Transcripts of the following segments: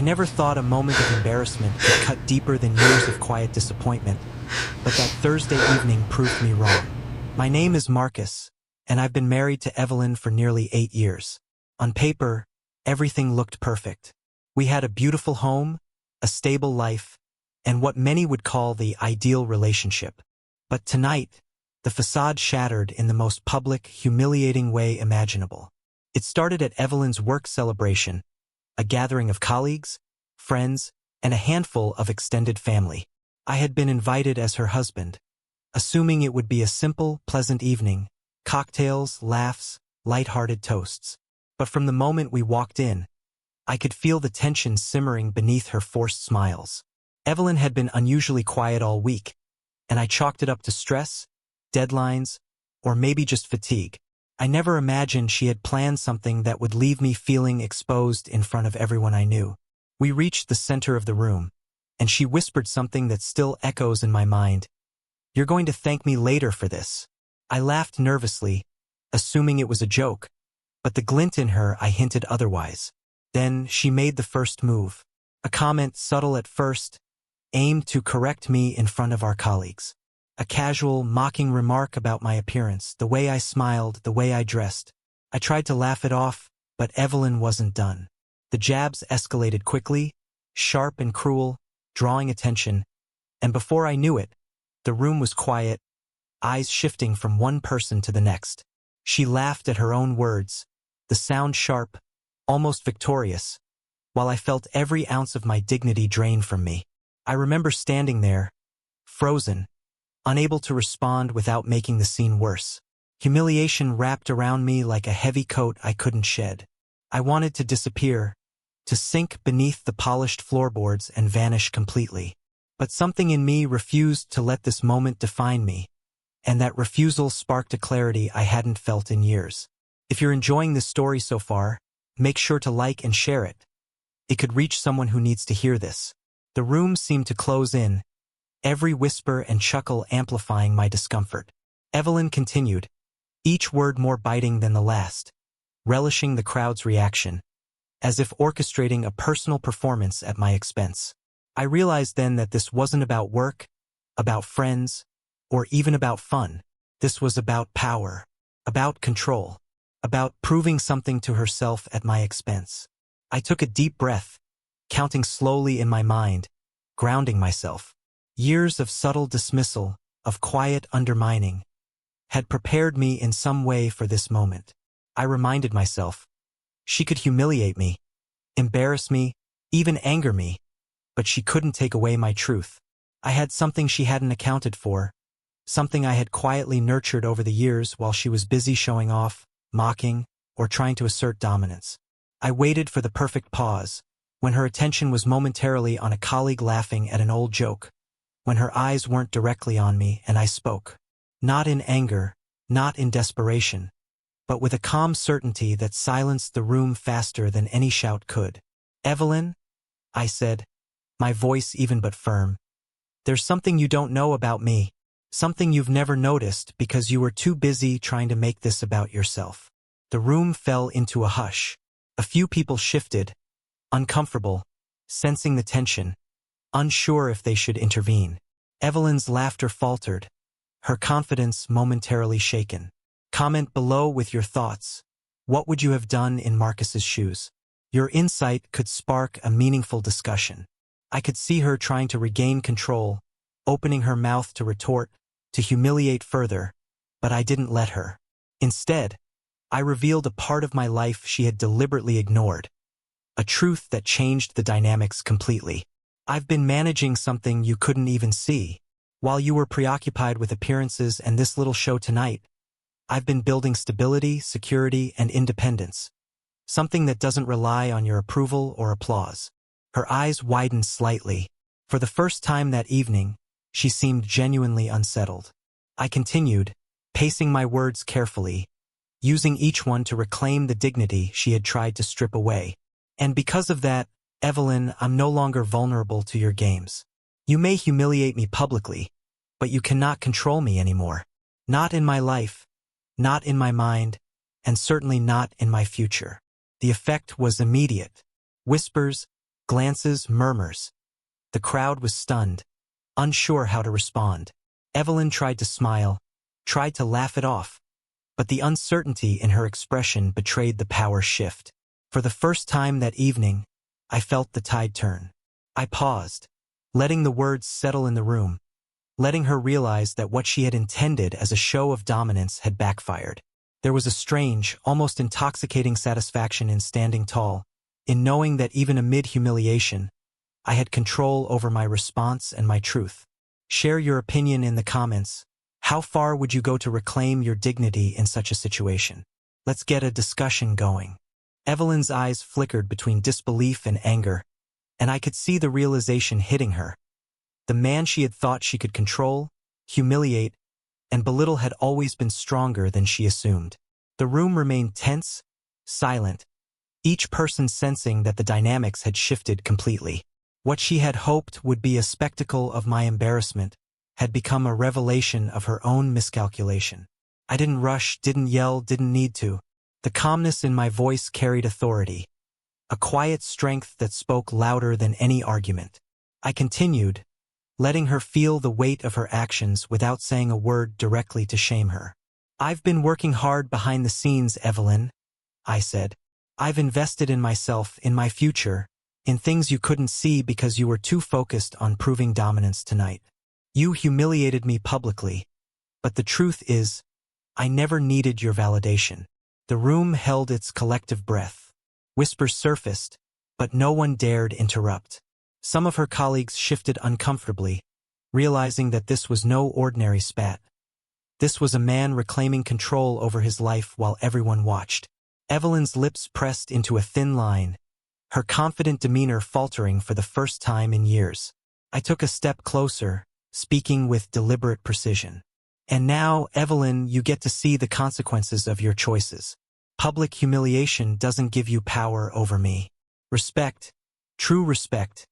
I never thought a moment of embarrassment could cut deeper than years of quiet disappointment, but that Thursday evening proved me wrong. My name is Marcus, and I've been married to Evelyn for nearly 8 years. On paper, everything looked perfect. We had a beautiful home, a stable life, and what many would call the ideal relationship. But tonight, the facade shattered in the most public, humiliating way imaginable. It started at Evelyn's work celebration, a gathering of colleagues, friends, and a handful of extended family. I had been invited as her husband, assuming it would be a simple, pleasant evening, cocktails, laughs, light-hearted toasts. But from the moment we walked in, I could feel the tension simmering beneath her forced smiles. Evelyn had been unusually quiet all week, and I chalked it up to stress, deadlines, or maybe just fatigue. I never imagined she had planned something that would leave me feeling exposed in front of everyone I knew. We reached the center of the room, and she whispered something that still echoes in my mind. "You're going to thank me later for this." I laughed nervously, assuming it was a joke, but the glint in her I hinted otherwise. Then she made the first move. A comment subtle at first, aimed to correct me in front of our colleagues. A casual, mocking remark about my appearance, the way I smiled, the way I dressed. I tried to laugh it off, but Evelyn wasn't done. The jabs escalated quickly, sharp and cruel, drawing attention, and before I knew it, the room was quiet, eyes shifting from one person to the next. She laughed at her own words, the sound sharp, almost victorious, while I felt every ounce of my dignity drain from me. I remember standing there, frozen, unable to respond without making the scene worse. Humiliation wrapped around me like a heavy coat I couldn't shed. I wanted to disappear, to sink beneath the polished floorboards and vanish completely. But something in me refused to let this moment define me, and that refusal sparked a clarity I hadn't felt in years. If you're enjoying this story so far, make sure to like and share it. It could reach someone who needs to hear this. The room seemed to close in, every whisper and chuckle amplifying my discomfort. Evelyn continued, each word more biting than the last, relishing the crowd's reaction, as if orchestrating a personal performance at my expense. I realized then that this wasn't about work, about friends, or even about fun. This was about power, about control, about proving something to herself at my expense. I took a deep breath, counting slowly in my mind, grounding myself. Years of subtle dismissal, of quiet undermining, had prepared me in some way for this moment. I reminded myself, she could humiliate me, embarrass me, even anger me, but she couldn't take away my truth. I had something she hadn't accounted for, something I had quietly nurtured over the years while she was busy showing off, mocking, or trying to assert dominance. I waited for the perfect pause, when her attention was momentarily on a colleague laughing at an old joke, when her eyes weren't directly on me and I spoke. Not in anger, not in desperation, but with a calm certainty that silenced the room faster than any shout could. "Evelyn," I said, my voice even but firm, "there's something you don't know about me, something you've never noticed because you were too busy trying to make this about yourself." The room fell into a hush. A few people shifted, uncomfortable, sensing the tension, unsure if they should intervene. Evelyn's laughter faltered, her confidence momentarily shaken. "Comment below with your thoughts. What would you have done in Marcus's shoes?" Your insight could spark a meaningful discussion. I could see her trying to regain control, opening her mouth to retort, to humiliate further, but I didn't let her. Instead, I revealed a part of my life she had deliberately ignored, a truth that changed the dynamics completely. "I've been managing something you couldn't even see. While you were preoccupied with appearances and this little show tonight, I've been building stability, security, and independence. Something that doesn't rely on your approval or applause." Her eyes widened slightly. For the first time that evening, she seemed genuinely unsettled. I continued, pacing my words carefully, using each one to reclaim the dignity she had tried to strip away. "And because of that, Evelyn, I'm no longer vulnerable to your games. You may humiliate me publicly, but you cannot control me anymore. Not in my life, not in my mind, and certainly not in my future." The effect was immediate. Whispers, Glances, murmurs. The crowd was stunned, unsure how to respond. Evelyn tried to smile, tried to laugh it off, but the uncertainty in her expression betrayed the power shift. For the first time that evening, I felt the tide turn. I paused, letting the words settle in the room, letting her realize that what she had intended as a show of dominance had backfired. There was a strange, almost intoxicating satisfaction in standing tall, in knowing that even amid humiliation, I had control over my response and my truth. Share your opinion in the comments. How far would you go to reclaim your dignity in such a situation? Let's get a discussion going. Evelyn's eyes flickered between disbelief and anger, and I could see the realization hitting her. The man she had thought she could control, humiliate, and belittle had always been stronger than she assumed. The room remained tense, silent, each person sensing that the dynamics had shifted completely. What she had hoped would be a spectacle of my embarrassment had become a revelation of her own miscalculation. I didn't rush, didn't yell, didn't need to. The calmness in my voice carried authority, a quiet strength that spoke louder than any argument. I continued, letting her feel the weight of her actions without saying a word directly to shame her. I've been working hard behind the scenes, Evelyn, I said. I've invested in myself, in my future, in things you couldn't see because you were too focused on proving dominance tonight. You humiliated me publicly, but the truth is, I never needed your validation. The room held its collective breath. Whispers surfaced, but no one dared interrupt. Some of her colleagues shifted uncomfortably, realizing that this was no ordinary spat. This was a man reclaiming control over his life while everyone watched. Evelyn's lips pressed into a thin line, her confident demeanor faltering for the first time in years. I took a step closer, speaking with deliberate precision. And now, Evelyn, you get to see the consequences of your choices. Public humiliation doesn't give you power over me. Respect, true respect,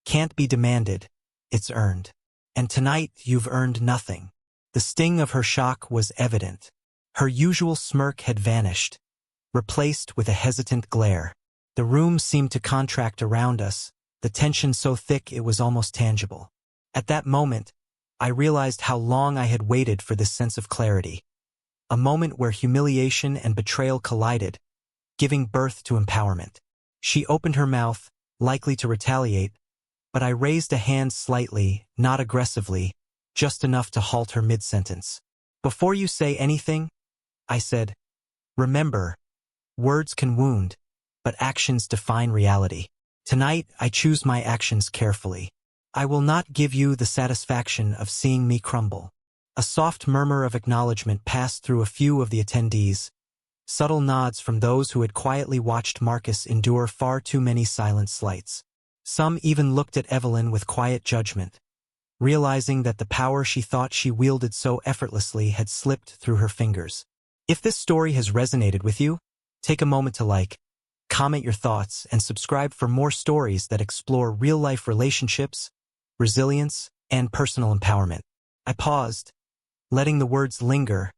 can't be demanded, it's earned. And tonight, you've earned nothing. The sting of her shock was evident. Her usual smirk had vanished, replaced with a hesitant glare. The room seemed to contract around us, the tension so thick it was almost tangible. At that moment, I realized how long I had waited for this sense of clarity. A moment where humiliation and betrayal collided, giving birth to empowerment. She opened her mouth, likely to retaliate, but I raised a hand slightly, not aggressively, just enough to halt her mid-sentence. Before you say anything, I said, remember, words can wound, but actions define reality. Tonight, I choose my actions carefully. I will not give you the satisfaction of seeing me crumble. A soft murmur of acknowledgement passed through a few of the attendees, subtle nods from those who had quietly watched Marcus endure far too many silent slights. Some even looked at Evelyn with quiet judgment, realizing that the power she thought she wielded so effortlessly had slipped through her fingers. If this story has resonated with you, take a moment to like, comment your thoughts, and subscribe for more stories that explore real-life relationships, resilience, and personal empowerment. I paused, letting the words linger,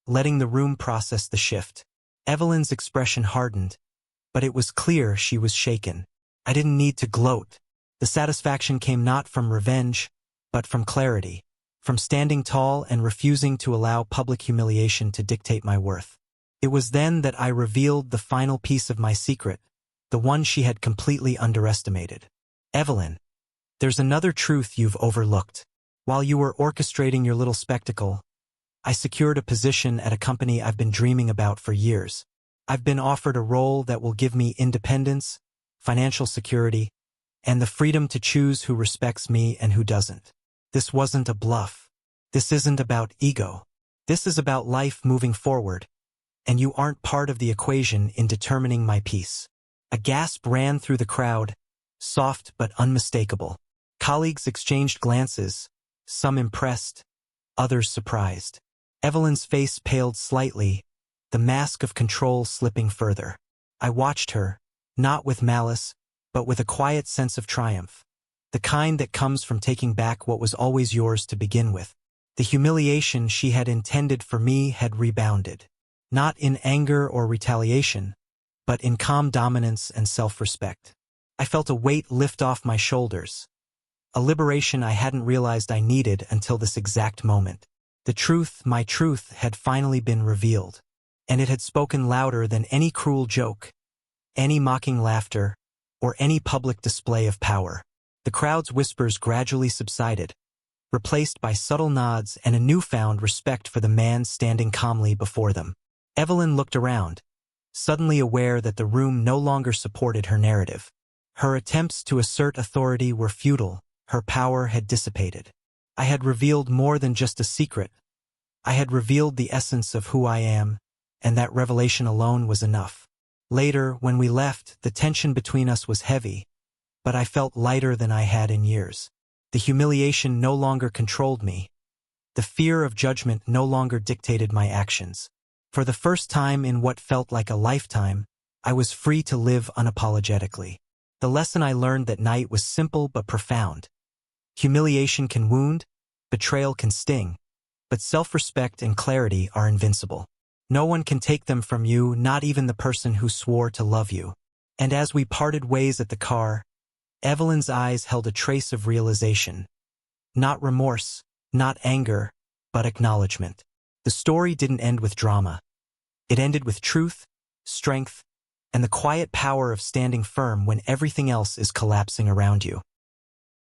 letting the room process the shift. Evelyn's expression hardened, but it was clear she was shaken. I didn't need to gloat. The satisfaction came not from revenge, but from clarity, from standing tall and refusing to allow public humiliation to dictate my worth. It was then that I revealed the final piece of my secret, the one she had completely underestimated. Evelyn, there's another truth you've overlooked. While you were orchestrating your little spectacle, I secured a position at a company I've been dreaming about for years. I've been offered a role that will give me independence, financial security, and the freedom to choose who respects me and who doesn't. This wasn't a bluff. This isn't about ego. This is about life moving forward, and you aren't part of the equation in determining my peace. A gasp ran through the crowd, soft but unmistakable. Colleagues exchanged glances, some impressed, others surprised. Evelyn's face paled slightly, the mask of control slipping further. I watched her, not with malice, but with a quiet sense of triumph, the kind that comes from taking back what was always yours to begin with. The humiliation she had intended for me had rebounded, not in anger or retaliation, but in calm dominance and self-respect. I felt a weight lift off my shoulders. A liberation I hadn't realized I needed until this exact moment. The truth, my truth, had finally been revealed. And it had spoken louder than any cruel joke, any mocking laughter, or any public display of power. The crowd's whispers gradually subsided, replaced by subtle nods and a newfound respect for the man standing calmly before them. Evelyn looked around, suddenly aware that the room no longer supported her narrative. Her attempts to assert authority were futile. Her power had dissipated. I had revealed more than just a secret. I had revealed the essence of who I am, and that revelation alone was enough. Later, when we left, the tension between us was heavy, but I felt lighter than I had in years. The humiliation no longer controlled me. The fear of judgment no longer dictated my actions. For the first time in what felt like a lifetime, I was free to live unapologetically. The lesson I learned that night was simple but profound. Humiliation can wound, betrayal can sting, but self-respect and clarity are invincible. No one can take them from you, not even the person who swore to love you. And as we parted ways at the car, Evelyn's eyes held a trace of realization. Not remorse, not anger, but acknowledgement. The story didn't end with drama. It ended with truth, strength, and the quiet power of standing firm when everything else is collapsing around you.